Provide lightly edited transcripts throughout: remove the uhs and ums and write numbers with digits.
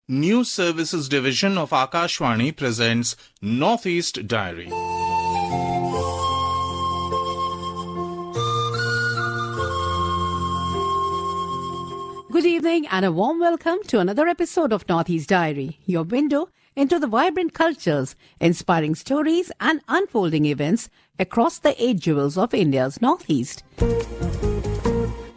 News Services Division of Akashvani presents Northeast Diary. Good evening and a warm welcome to another episode of Northeast Diary, your window into the vibrant cultures, inspiring stories and unfolding events across the 8 jewels of India's Northeast.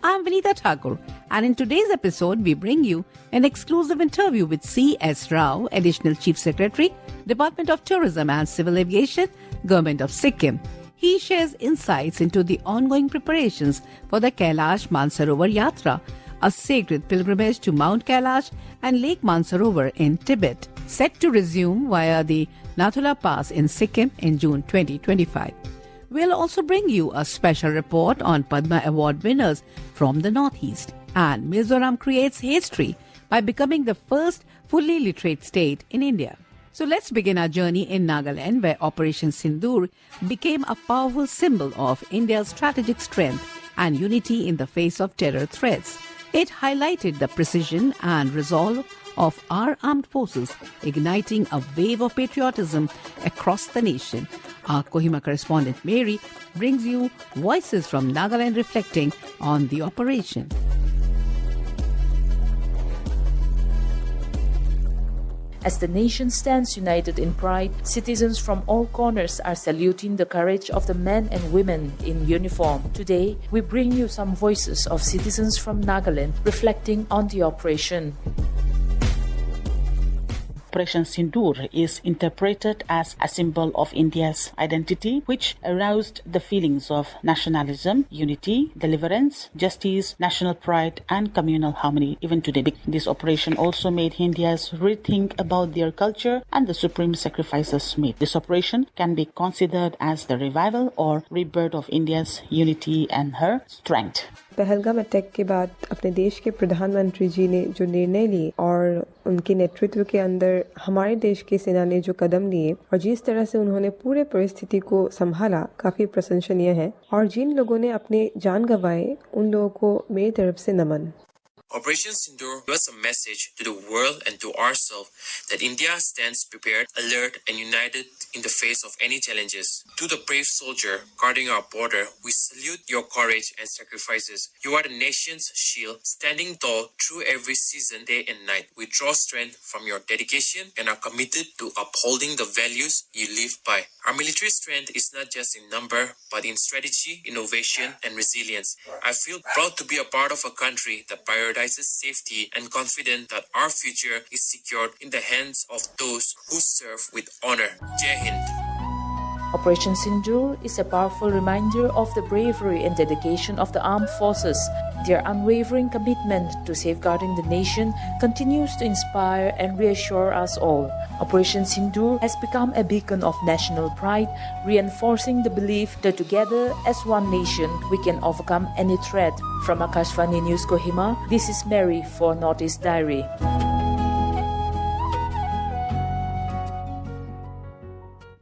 I'm Vinita Thakur, and in today's episode, we bring you an exclusive interview with C.S. Rao, Additional Chief Secretary, Department of Tourism and Civil Aviation, Government of Sikkim. He shares insights into the ongoing preparations for the Kailash Mansarovar Yatra, a sacred pilgrimage to Mount Kailash and Lake Mansarovar in Tibet, set to resume via the Nathula Pass in Sikkim in June 2025. We'll also bring you a special report on Padma Award winners from the Northeast. And Mizoram creates history by becoming the first fully literate state in India. So let's begin our journey in Nagaland, where Operation Sindoor became a powerful symbol of India's strategic strength and unity in the face of terror threats. It highlighted the precision and resolve of our armed forces, igniting a wave of patriotism across the nation. Our Kohima correspondent Mary brings you voices from Nagaland reflecting on the operation. As the nation stands united in pride, citizens from all corners are saluting the courage of the men and women in uniform. Today, we bring you some voices of citizens from Nagaland reflecting on the operation. Operation Sindoor is interpreted as a symbol of India's identity, which aroused the feelings of nationalism, unity, deliverance, justice, national pride, and communal harmony. Even today, this operation also made Indians rethink about their culture and the supreme sacrifices made. This operation can be considered as the revival or rebirth of India's unity and her strength. Pahalgam attack के बाद अपने देश के प्रधानमंत्री जी ने जो निर्णय लिए और उनके नेतृत्व के अंदर हमारे देश की सेना ने जो कदम लिए और जिस तरह से उन्होंने पूरे परिस्थिति को संभाला, काफी प्रशंसनीय है। और जिन लोगों ने अपने जान गंवाए, उन लोगों को मेरी तरफ से नमन। Operation Sindoor was a message to the world and to ourselves that India stands prepared, alert, and united in the face of any challenges. To the brave soldier guarding our border, we salute your courage and sacrifices. You are the nation's shield, standing tall through every season, day and night. We draw strength from your dedication and are committed to upholding the values you live by. Our military strength is not just in number, but in strategy, innovation, and resilience. I feel proud to be a part of a country that prioritizes safety and confident that our future is secured in the hands of those who serve with honor. Jai Hind. Operation Sindoor is a powerful reminder of the bravery and dedication of the armed forces. Their unwavering commitment to safeguarding the nation continues to inspire and reassure us all. Operation Sindoor has become a beacon of national pride, reinforcing the belief that together as one nation we can overcome any threat. From Akashvani News Kohima, this is Mary for Northeast Diary.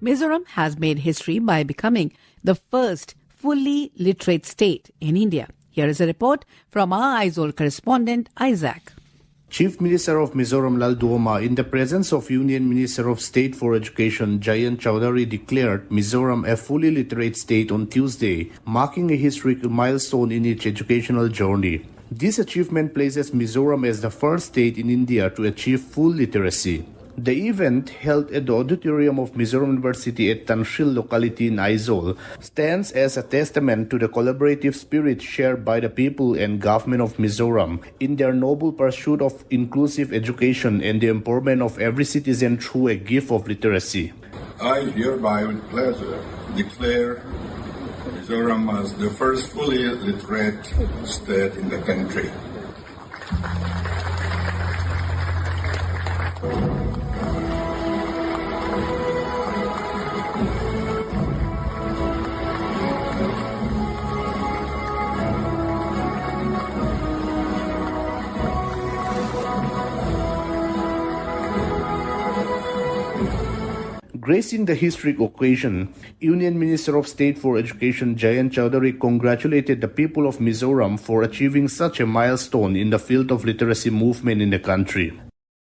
Mizoram has made history by becoming the first fully literate state in India. Here is a report from our Aizawl correspondent Isaac. Chief Minister of Mizoram Lal Duoma, in the presence of Union Minister of State for Education Jayant Chowdhury, declared Mizoram a fully literate state on Tuesday, marking a historic milestone in its educational journey. This achievement places Mizoram as the first state in India to achieve full literacy. The event, held at the auditorium of Mizoram University at Tanshil locality in Aizawl, stands as a testament to the collaborative spirit shared by the people and government of Mizoram in their noble pursuit of inclusive education and the empowerment of every citizen through a gift of literacy. I hereby with pleasure declare Mizoram as the first fully literate state in the country. Gracing the historic occasion, Union Minister of State for Education Jayant Chowdhury congratulated the people of Mizoram for achieving such a milestone in the field of literacy movement in the country.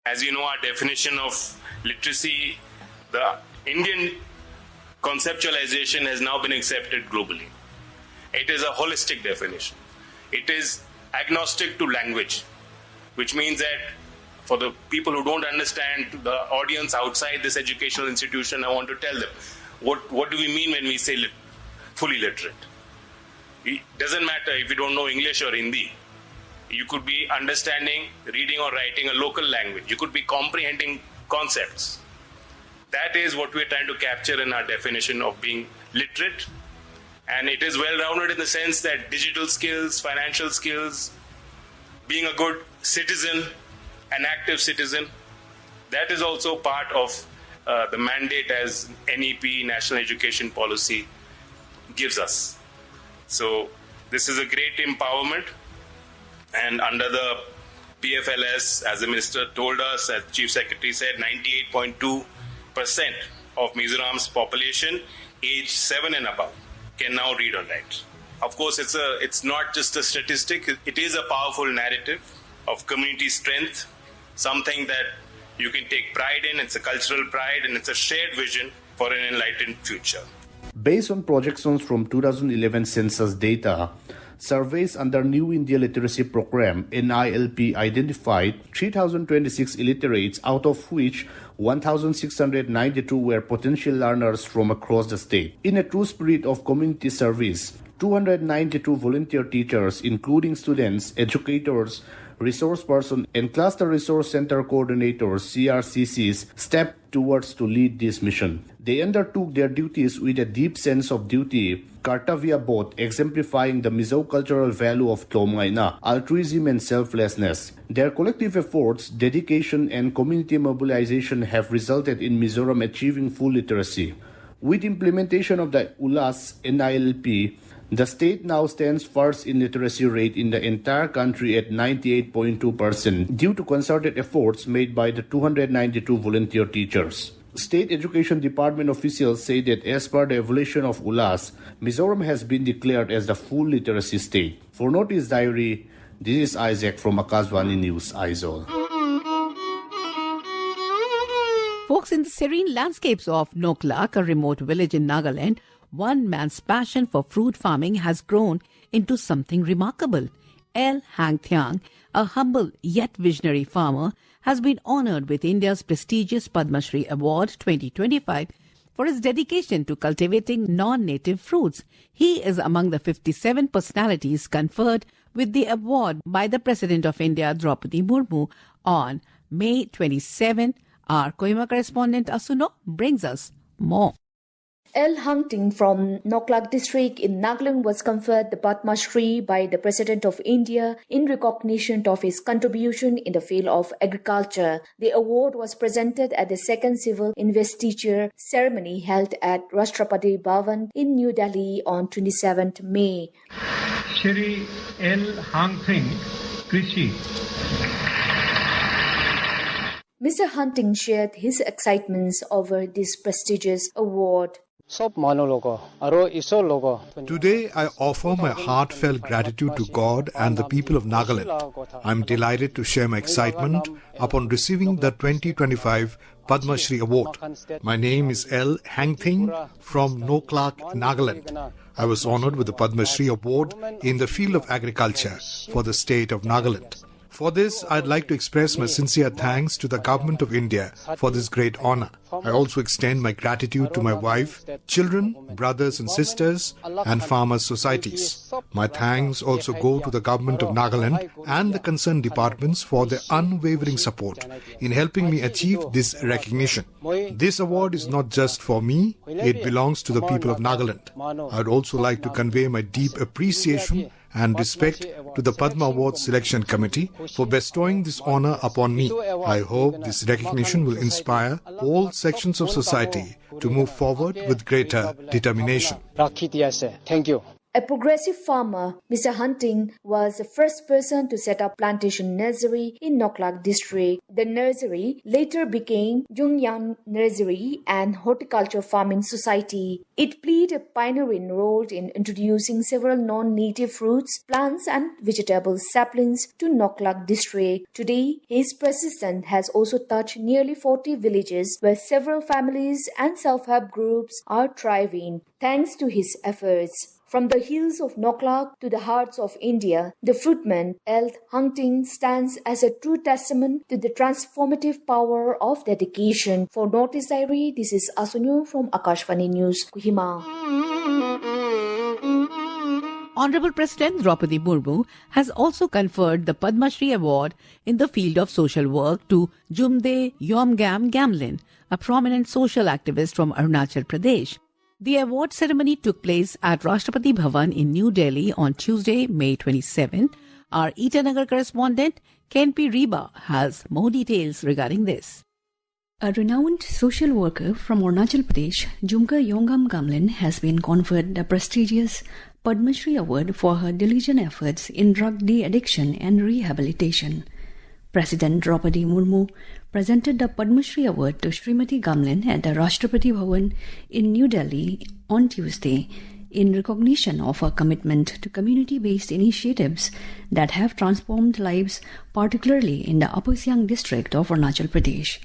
As you know, our definition of literacy, the Indian conceptualization has now been accepted globally. It is a holistic definition. It is agnostic to language, which means that for the people who don't understand, the audience outside this educational institution, I want to tell them, what do we mean when we say fully literate? It doesn't matter if you don't know English or Hindi. You could be understanding, reading or writing a local language. You could be comprehending concepts. That is what we're trying to capture in our definition of being literate. And it is well-rounded in the sense that digital skills, financial skills, being a good citizen, an active citizen, that is also part of the mandate as NEP, National Education Policy, gives us. So this is a great empowerment. And under the PFLS, as the minister told us, as Chief Secretary said, 98.2% of Mizoram's population aged 7 and above can now read or write. Of course, it's not just a statistic. It is a powerful narrative of community strength, something that you can take pride in. It's a cultural pride and it's a shared vision for an enlightened future. Based on projections from 2011 census data, surveys under New India Literacy Program (NILP) identified 3,026 illiterates, out of which 1,692 were potential learners from across the state. In a true spirit of community service, 292 volunteer teachers, including students, educators, resource persons, and cluster resource center coordinators (CRCCs) stepped towards to lead this mission. They undertook their duties with a deep sense of duty, Kartavya Bodh, exemplifying the Mizo cultural value of Tomaina, altruism and selflessness. Their collective efforts, dedication, and community mobilization have resulted in Mizoram achieving full literacy. With implementation of the ULAS NILP, the state now stands first in literacy rate in the entire country at 98.2% due to concerted efforts made by the 292 volunteer teachers. State Education Department officials say that as per the evaluation of ULAS, Mizoram has been declared as the full literacy state. For Notice Diary, this is Isaac from Akashvani News, Aizawl. Folks, in the serene landscapes of Noklak, a remote village in Nagaland, one man's passion for fruit farming has grown into something remarkable. L. Hangthiang, a humble yet visionary farmer, has been honored with India's prestigious Padma Shri Award 2025 for his dedication to cultivating non-native fruits. He is among the 57 personalities conferred with the award by the President of India, Draupadi Murmu, on May 27. Our Kohima correspondent Asuno brings us more. L. Hangting from Noklak district in Nagaland was conferred the Padma Shri by the President of India in recognition of his contribution in the field of agriculture. The award was presented at the second civil investiture ceremony held at Rashtrapati Bhavan in New Delhi on 27th May. Shri L. Hangting, Krishi. Mr. Hunting shared his excitements over this prestigious award. Today, I offer my heartfelt gratitude to God and the people of Nagaland. I am delighted to share my excitement upon receiving the 2025 Padma Shri Award. My name is L. Hangting from Noklak, Nagaland. I was honored with the Padma Shri Award in the field of agriculture for the state of Nagaland. For this, I'd like to express my sincere thanks to the Government of India for this great honor. I also extend my gratitude to my wife, children, brothers and sisters, and farmers' societies. My thanks also go to the Government of Nagaland and the concerned departments for their unwavering support in helping me achieve this recognition. This award is not just for me, it belongs to the people of Nagaland. I'd also like to convey my deep appreciation and respect to the Padma Award Selection Committee for bestowing this honor upon me. I hope this recognition will inspire all sections of society to move forward with greater determination. Thank you. A progressive farmer, Mr. Hunting was the first person to set up plantation nursery in Noklak district. The nursery later became Jungyang Nursery and Horticulture Farming Society. It played a pioneering role in introducing several non-native fruits, plants and vegetable saplings to Noklak district. Today, his persistence has also touched nearly 40 villages where several families and self-help groups are thriving thanks to his efforts. From the hills of Noklak to the hearts of India, the fruitman L. Hunting stands as a true testament to the transformative power of dedication. For Northeast Diary, this is Asunyo from Akashvani News, Kohima. Honorable President Draupadi Murmu has also conferred the Padma Shri Award in the field of social work to Jumde Yomgam Gamlin, a prominent social activist from Arunachal Pradesh. The award ceremony took place at Rashtrapati Bhavan in New Delhi on Tuesday, May 27. Our Itanagar correspondent, Ken P. Reba, has more details regarding this. A renowned social worker from Arunachal Pradesh, Jumka Yongam Gamlin, has been conferred the prestigious Padma Shri Award for her diligent efforts in drug de-addiction and rehabilitation. President Draupadi Murmu presented the Padma Shri Award to Srimati Gamlin at the Rashtrapati Bhavan in New Delhi on Tuesday in recognition of her commitment to community-based initiatives that have transformed lives, particularly in the Upper Siang district of Arunachal Pradesh.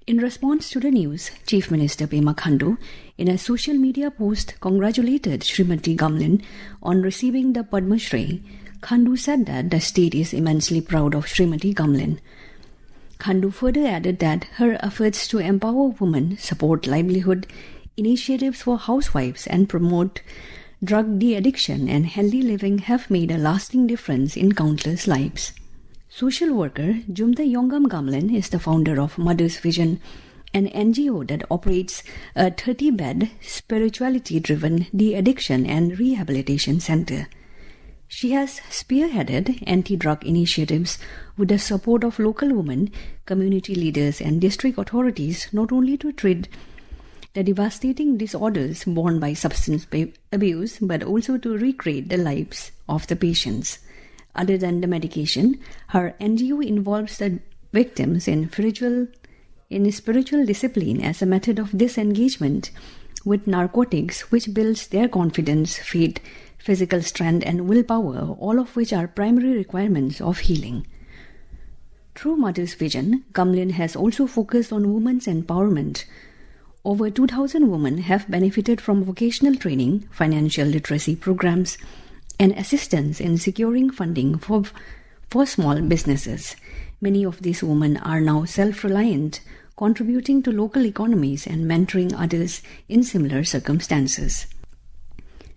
In response to the news, Chief Minister Pema Khandu, in a social media post, congratulated Srimati Gamlin on receiving the Padma Shri. Khandu said that the state is immensely proud of Srimati Gamlin. Khandu further added that her efforts to empower women, support livelihood, initiatives for housewives and promote drug de-addiction and healthy living have made a lasting difference in countless lives. Social worker Jumda Yongam Gamlin is the founder of Mother's Vision, an NGO that operates a 30-bed, spirituality-driven de-addiction and rehabilitation center. She has spearheaded anti-drug initiatives with the support of local women, community leaders and district authorities, not only to treat the devastating disorders borne by substance abuse, but also to recreate the lives of the patients. Other than the medication, her NGO involves the victims in spiritual discipline as a method of disengagement with narcotics, which builds their confidence, faith, physical strength and willpower, all of which are primary requirements of healing. Through Mother's Vision, Gamlin has also focused on women's empowerment. Over 2,000 women have benefited from vocational training, financial literacy programs, and assistance in securing funding for small businesses. Many of these women are now self-reliant, contributing to local economies and mentoring others in similar circumstances.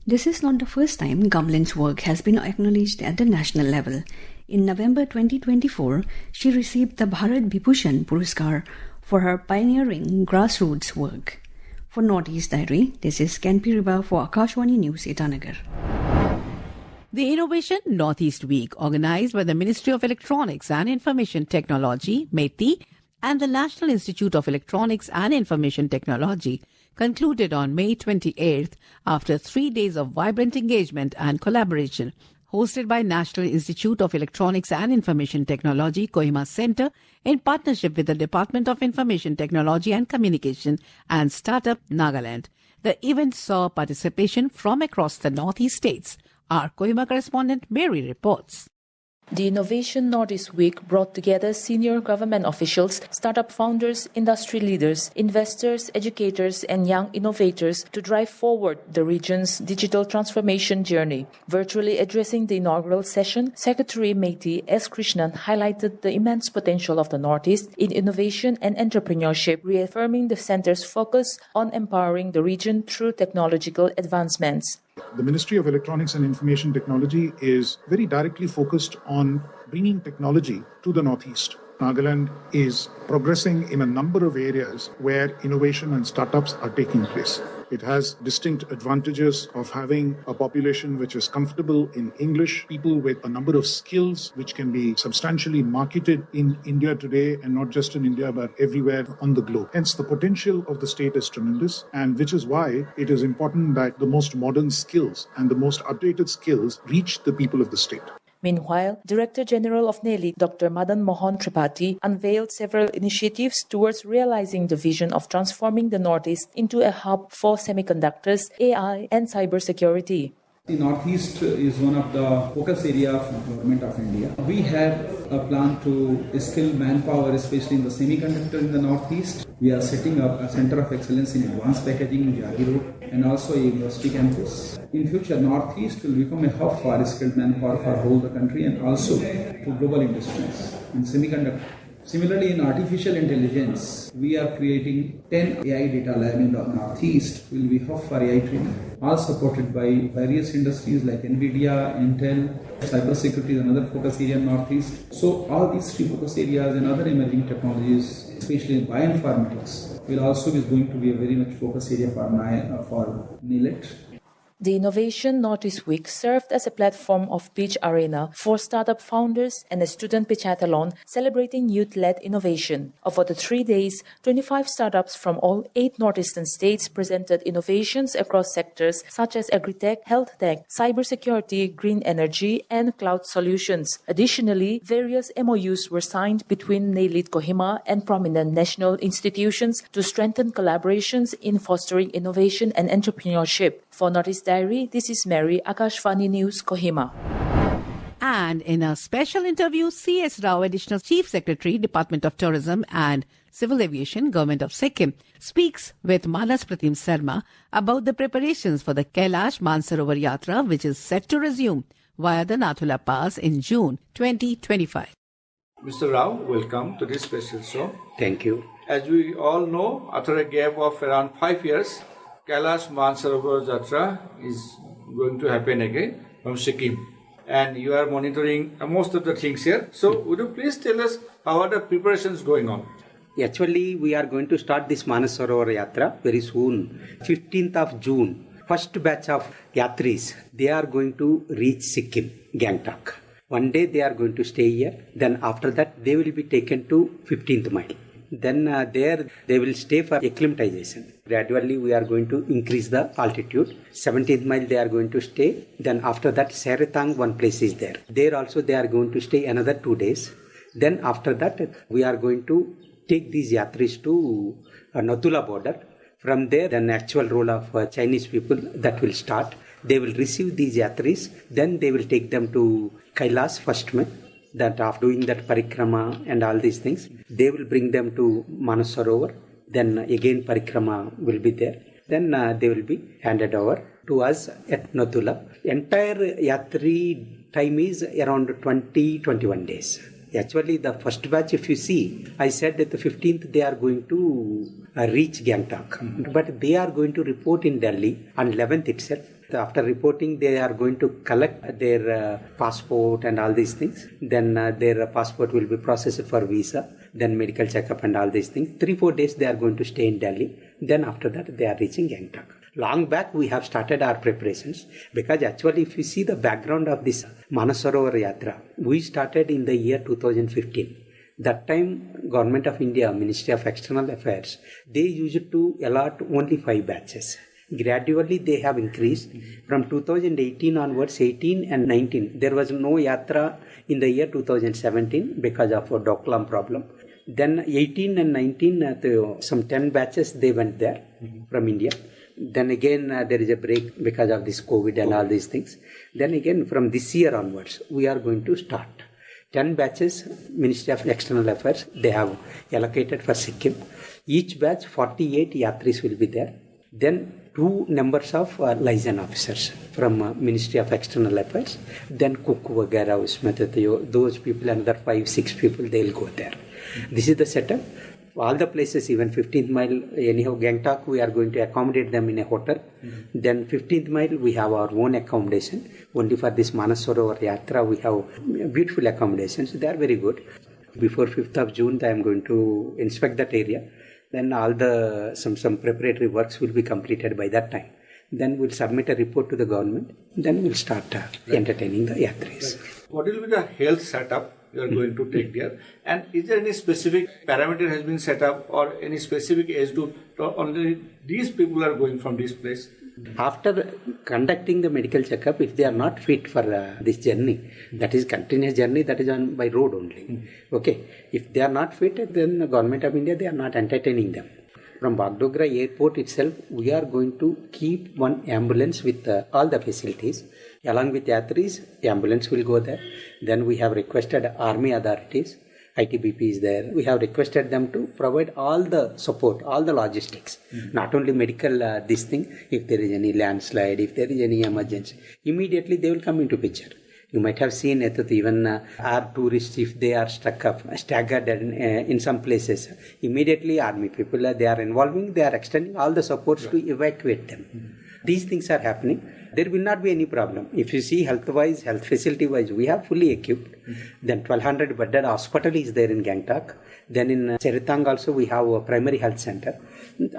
This is not the first time Gamlin's work has been acknowledged at the national level. In November 2024, she received the Bharat Bhibhushan Puraskar for her pioneering grassroots work. For Northeast Diary, this is Ken P. Riba for Akashvani News, Itanagar. The Innovation Northeast Week, organized by the Ministry of Electronics and Information Technology, METI, and the National Institute of Electronics and Information Technology, concluded on May 28th after 3 days of vibrant engagement and collaboration. Hosted by National Institute of Electronics and Information Technology, Kohima Center, in partnership with the Department of Information Technology and Communication and Startup Nagaland. The event saw participation from across the Northeast states. Our Kohima correspondent Mary reports. The Innovation Northeast Week brought together senior government officials, startup founders, industry leaders, investors, educators, and young innovators to drive forward the region's digital transformation journey. Virtually addressing the inaugural session, Secretary METI S. Krishnan highlighted the immense potential of the Northeast in innovation and entrepreneurship, reaffirming the center's focus on empowering the region through technological advancements. The Ministry of Electronics and Information Technology is very directly focused on bringing technology to the Northeast. Nagaland is progressing in a number of areas where innovation and startups are taking place. It has distinct advantages of having a population which is comfortable in English, people with a number of skills which can be substantially marketed in India today, and not just in India but everywhere on the globe. Hence, the potential of the state is tremendous, and which is why it is important that the most modern skills and the most updated skills reach the people of the state. Meanwhile, Director General of NAILIT, Dr. Madan Mohan Tripathi, unveiled several initiatives towards realizing the vision of transforming the Northeast into a hub for semiconductors, AI, and cybersecurity. The Northeast is one of the focus areas of the Government of India. We have a plan to skill manpower, especially in the semiconductor in the Northeast. We are setting up a Center of Excellence in Advanced Packaging in Jagi Road and also a university campus. In future, Northeast will become a hub for skilled manpower for whole the country and also to global industries in semiconductor. Similarly, in artificial intelligence, we are creating 10 AI data lab in the Northeast. Will be hub for AI training, all supported by various industries like NVIDIA, Intel. Cybersecurity is another focus area in Northeast. So all these three focus areas and other emerging technologies, especially in bioinformatics, will also be going to be a very much focus area for NAILIT. The Innovation Northeast Week served as a platform of pitch arena for startup founders and a student pitchathon celebrating youth-led innovation. Over the 3 days, 25 startups from all 8 northeastern states presented innovations across sectors such as agri-tech, health tech, cybersecurity, green energy, and cloud solutions. Additionally, various MOUs were signed between NAILIT Kohima and prominent national institutions to strengthen collaborations in fostering innovation and entrepreneurship. For Northeast Diary, this is Mary, Akashvani News, Kohima. And in a special interview, C.S. Rao, Additional Chief Secretary, Department of Tourism and Civil Aviation, Government of Sikkim, speaks with Manas Pratim Sarma about the preparations for the Kailash Mansarovar Yatra, which is set to resume via the Nathula Pass in June 2025. Mr. Rao, welcome to this special show. Thank you. As we all know, after a gap of around 5 years, Kailash Mansarovar Yatra is going to happen again from Sikkim, and you are monitoring most of the things here. So, would you please tell us how are the preparations going on? Actually, we are going to start this Mansarovar Yatra very soon, 15th of June. First batch of Yatris, they are going to reach Sikkim, Gangtok. One day they are going to stay here. Then after that, they will be taken to 15th mile. Then there they will stay for acclimatization. Gradually we are going to increase the altitude. 17th mile they are going to stay. Then after that Seretang one place is there. There also they are going to stay another 2 days. Then after that we are going to take these yatris to Nathula border. From there the actual role of Chinese people that will start. They will receive these yatris. Then they will take them to Kailash first May. That after doing that parikrama and all these things, they will bring them to Manasarovar. Then again parikrama will be there. Then they will be handed over to us at Nathula. Entire yatri time is around 20-21 days. Actually, the first batch, if you see, I said that the 15th they are going to reach Gangtok. But they are going to report in Delhi on 11th itself. After reporting, they are going to collect their passport and all these things. Then their passport will be processed for visa, then medical checkup and all these things. 3-4 days they are going to stay in Delhi. Then after that they are reaching Gangtok. Long back we have started our preparations, because actually if you see the background of this Manasarovar Yatra, we started in the year 2015. That time Government of India, Ministry of External Affairs, they used to allot only 5 batches. Gradually they have increased. From 2018 onwards, 18 and 19, there was no yatra in the year 2017 because of a Doklam problem. Then 18 and 19, some 10 batches they went there from India. Then again there is a break because of this COVID and all these things. Then again from this year onwards, we are going to start. 10 batches, Ministry of External Affairs, they have allocated for Sikkim. Each batch, 48 yatris will be there. Then 2 numbers of liaison officers from Ministry of External Affairs. Then cook vagara, those people, another 5-6 people, they will go there. This is the setup. All the places, even 15th mile, anyhow, Gangtok, we are going to accommodate them in a hotel. Then 15th mile, we have our own accommodation. Only for this Manasarovar Yatra, we have beautiful accommodations. They are very good. Before 5th of June, I am going to inspect that area. Then all the some preparatory works will be completed by that time. Then we'll submit a report to the government. Then we'll start entertaining the yatris. What will be the health setup you are going to take there? And is there any specific parameter has been set up or any specific age group? Only these people are going from this place? After conducting the medical checkup, if they are not fit for this journey, that is continuous journey, that is on by road only. Okay. If they are not fit, then the Government of India, they are not entertaining them. From Bagdogra airport itself, we are going to keep one ambulance with all the facilities. Along with yatris, ambulance will go there. Then we have requested army authorities, ITBP is there. We have requested them to provide all the support, all the logistics, not only medical this thing. If there is any landslide, if there is any emergency, immediately they will come into picture. You might have seen that even our tourists, if they are staggered in some places, immediately army people, they are involving, they are extending all the supports to evacuate them. These things are happening. There will not be any problem. If you see health-wise, health facility-wise, we have fully equipped. Then 1200 bedded hospital is there in Gangtok. Then in Cheritang also we have a primary health center.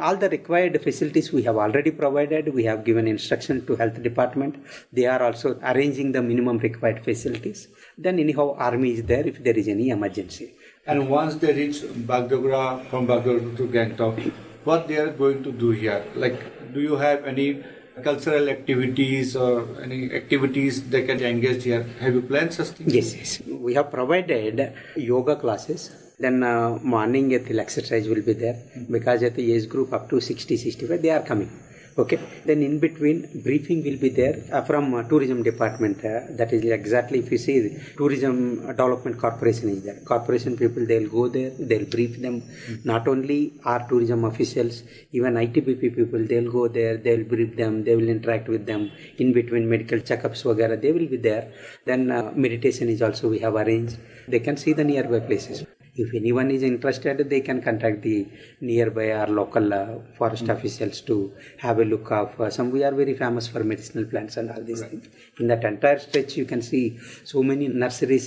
All the required facilities we have already provided. We have given instruction to health department. They are also arranging the minimum required facilities. Then anyhow army is there if there is any emergency. And once they reach Bagdogra, from Bagdogra to Gangtok, what they are going to do here? Like, do you have any cultural activities or any activities they can engage here? Have you planned such things? Yes. We have provided yoga classes. Then morning exercise will be there because at the age group up to 60-65 they are coming. Okay. Then in between briefing will be there from tourism department. That is exactly if you see tourism development corporation is there. Corporation people they will go there. They will brief them. Not only our tourism officials, even ITBP people they will go there. They will brief them. They will interact with them. In between medical checkups वगैरह they will be there. Then meditation is also we have arranged. They can see the nearby places. If anyone is interested, they can contact the nearby or local forest officials to have a look of some. We are very famous for medicinal plants and all these things. In that entire stretch, you can see so many nurseries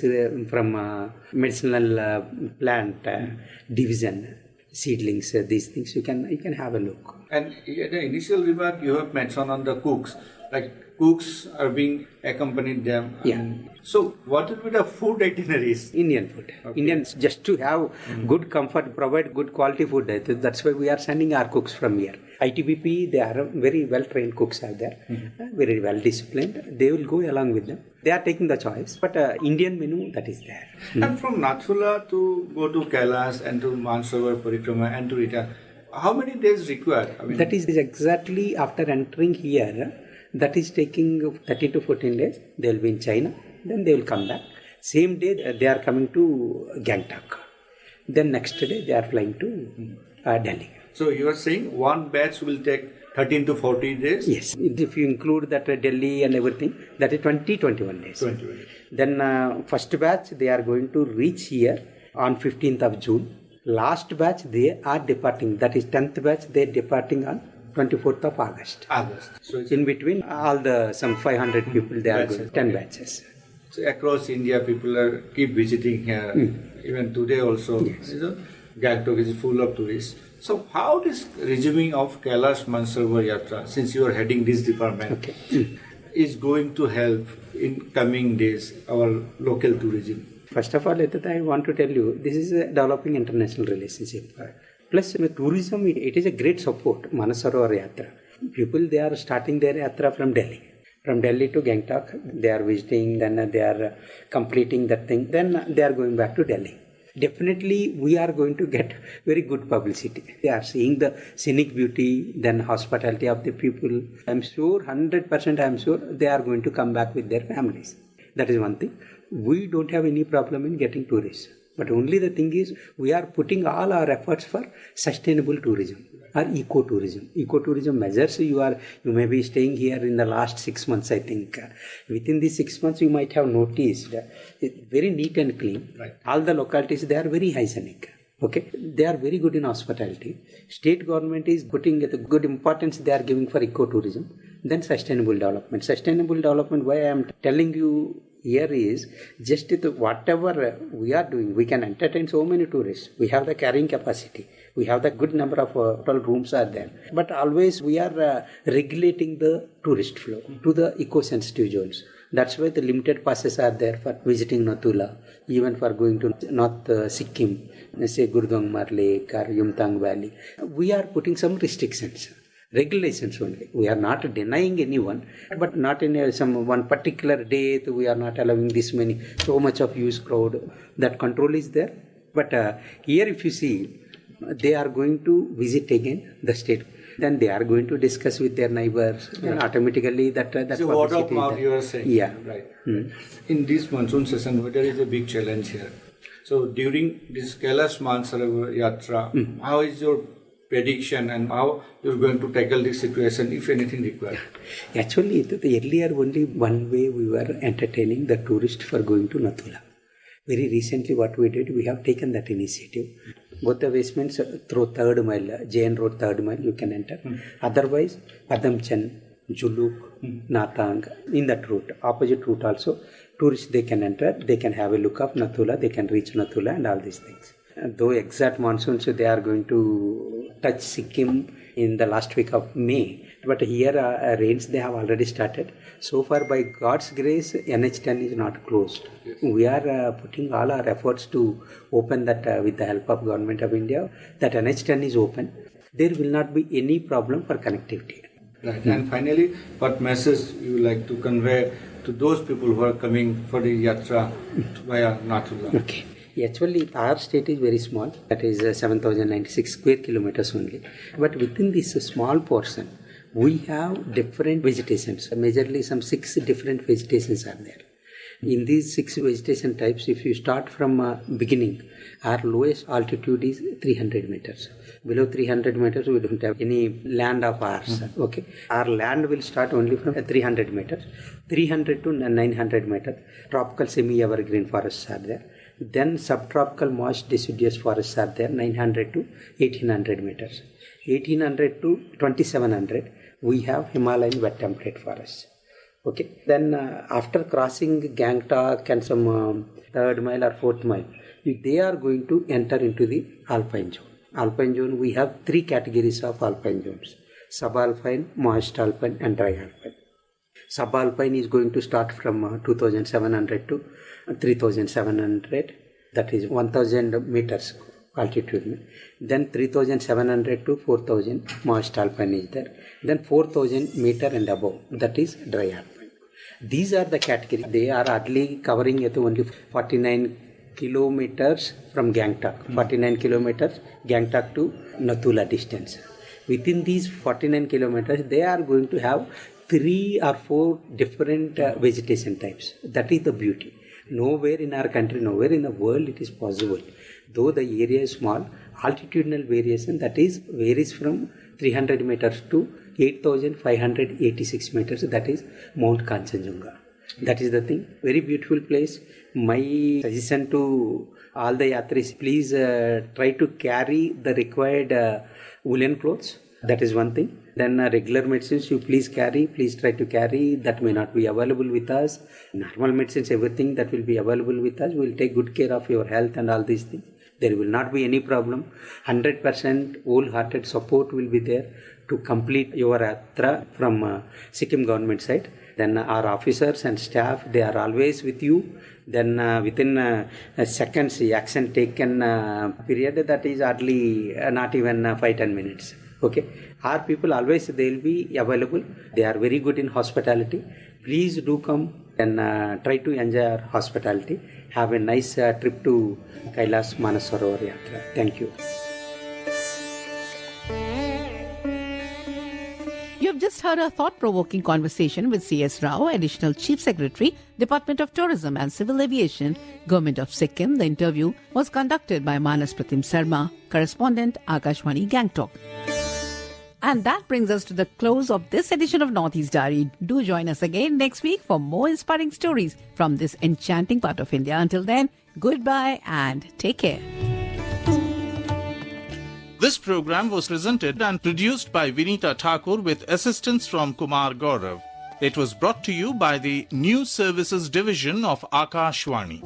from medicinal plant division, seedlings, these things. You can have a look. And in the initial remark, you have mentioned on the cooks, like cooks are being accompanied them. Yeah. So what will be the food itineraries? Indian food. Okay. Indians just to have good comfort, provide good quality food. That's why we are sending our cooks from here. ITBP, they are very well trained cooks are there, very well disciplined. They will go along with them. They are taking the choice, but Indian menu that is there. And from Nathula to go to Kailash and to Mansarovar Parikrama and to return, how many days required? That is exactly after entering here. That is taking 30 to 14 days. They will be in China. Then they will come back. Same day they are coming to Gangtok. Then next day they are flying to Delhi. So you are saying one batch will take 13 to 40 days? Yes. If you include that Delhi and everything, that is 21 days. 21 days. Then first batch they are going to reach here on 15th of June. Last batch they are departing. That is 10th batch they are departing on 24th of August. So in between all the some 500 people they are going, 10 batches. So across India people keep visiting here. Even today also. Yes. Gangtok is full of tourists. So how this resuming of Kailash Mansarovar Yatra, since you are heading this department, is going to help in coming days our local tourism? First of all, I want to tell you, this is a developing international relationship. Right. Plus, tourism, it is a great support, Manasarovar Yatra. People, they are starting their yatra from Delhi. From Delhi to Gangtok, they are visiting, then they are completing that thing, then they are going back to Delhi. Definitely, we are going to get very good publicity. They are seeing the scenic beauty, then hospitality of the people. I'm sure, 100% I'm sure, they are going to come back with their families. That is one thing. We don't have any problem in getting tourists. But only the thing is, we are putting all our efforts for sustainable tourism or ecotourism. Ecotourism measures, you may be staying here in the last 6 months, I think. Within these 6 months, you might have noticed it's very neat and clean. Right. All the localities, they are very hygienic. Okay, they are very good in hospitality. State government is putting the good importance they are giving for ecotourism. Then sustainable development. Sustainable development, why I am telling you here is just whatever we are doing, we can entertain so many tourists. We have the carrying capacity. We have the good number of hotel rooms are there. But always we are regulating the tourist flow to the eco-sensitive zones. That's why the limited passes are there for visiting Nathula, even for going to North Sikkim, say Gurdwangmar Lake or Yumthang Valley. We are putting some restrictions. Regulations only. We are not denying anyone, but not in some one particular day we are not allowing this many, so much of huge crowd. That control is there. But here if you see, they are going to visit again the state. Then they are going to discuss with their neighbors, and automatically that so word of mouth you are saying. Yeah. Right. In this monsoon season, weather is a big challenge here. So during this Kailash Mansarovar Yatra, how is your prediction and how you're going to tackle this situation if anything required? Actually, earlier only one way we were entertaining the tourists for going to Nathula. Very recently what we did, we have taken that initiative. Both the ways means through 3rd mile, JN Road 3rd mile you can enter. Otherwise, Padamchan, Juluk, Nathang, in that route, opposite route also, tourists they can enter, they can have a look of Nathula, they can reach Nathula and all these things. Though exact monsoons, they are going to touch Sikkim in the last week of May. But here rains, they have already started. So far, by God's grace, NH10 is not closed. We are putting all our efforts to open that with the help of Government of India. That NH10 is open. There will not be any problem for connectivity. Right. And finally, what message you would like to convey to those people who are coming for the Yatra via Nathula? Okay. Actually, our state is very small. That is 7,096 square kilometers only. But within this small portion, we have different vegetations. Majorly, some 6 different vegetations are there. In these 6 vegetation types, if you start from beginning, our lowest altitude is 300 meters. Below 300 meters, we don't have any land of ours. Okay, our land will start only from 300 meters. 300 to 900 meters. Tropical semi-evergreen forests are there. Then subtropical moist deciduous forests are there, 900 to 1800 meters. 1800 to 2700, we have Himalayan wet temperate forests. Okay. Then after crossing Gangtok and some 3rd mile or 4th mile, they are going to enter into the alpine zone. Alpine zone, we have 3 categories of alpine zones: subalpine, moist alpine and dry alpine. Subalpine is going to start from 2700 to 3700, that is 1000 meters altitude. Then 3700 to 4000 moist alpine is there. Then 4000 meter and above, that is dry alpine. These are the categories. They are hardly covering at only 49 kilometers from Gangtok. 49 kilometers Gangtok to Nathula distance. Within these 49 kilometers, they are going to have 3 or 4 different vegetation types. That is the beauty. Nowhere in our country, nowhere in the world it is possible. Though the area is small, altitudinal variation, that is varies from 300 meters to 8,586 meters, that is Mount Kanchenjunga. That is the thing. Very beautiful place. My suggestion to all the yatris, please try to carry the required woolen clothes. That is one thing. Then regular medicines you please try to carry. That may not be available with us. Normal medicines, everything that will be available with us. We will take good care of your health and all these things. There will not be any problem. 100% wholehearted support will be there to complete your yatra from Sikkim government side. Then our officers and staff, they are always with you. Then within seconds, action taken period, that is hardly not even 5-10 minutes. Okay, our people always, they will be available. They are very good in hospitality. Please do come and try to enjoy our hospitality. Have a nice trip to Kailash Manasarovar Yatra. Thank you. You have just heard a thought-provoking conversation with C.S. Rao, Additional Chief Secretary, Department of Tourism and Civil Aviation, Government of Sikkim. The interview was conducted by Manas Pratim Sarma, correspondent, Akashvani, Gangtok. And that brings us to the close of this edition of Northeast Diary. Do join us again next week for more inspiring stories from this enchanting part of India. Until then, goodbye and take care. This program was presented and produced by Vinita Thakur with assistance from Kumar Gaurav. It was brought to you by the News Services Division of Akashvani.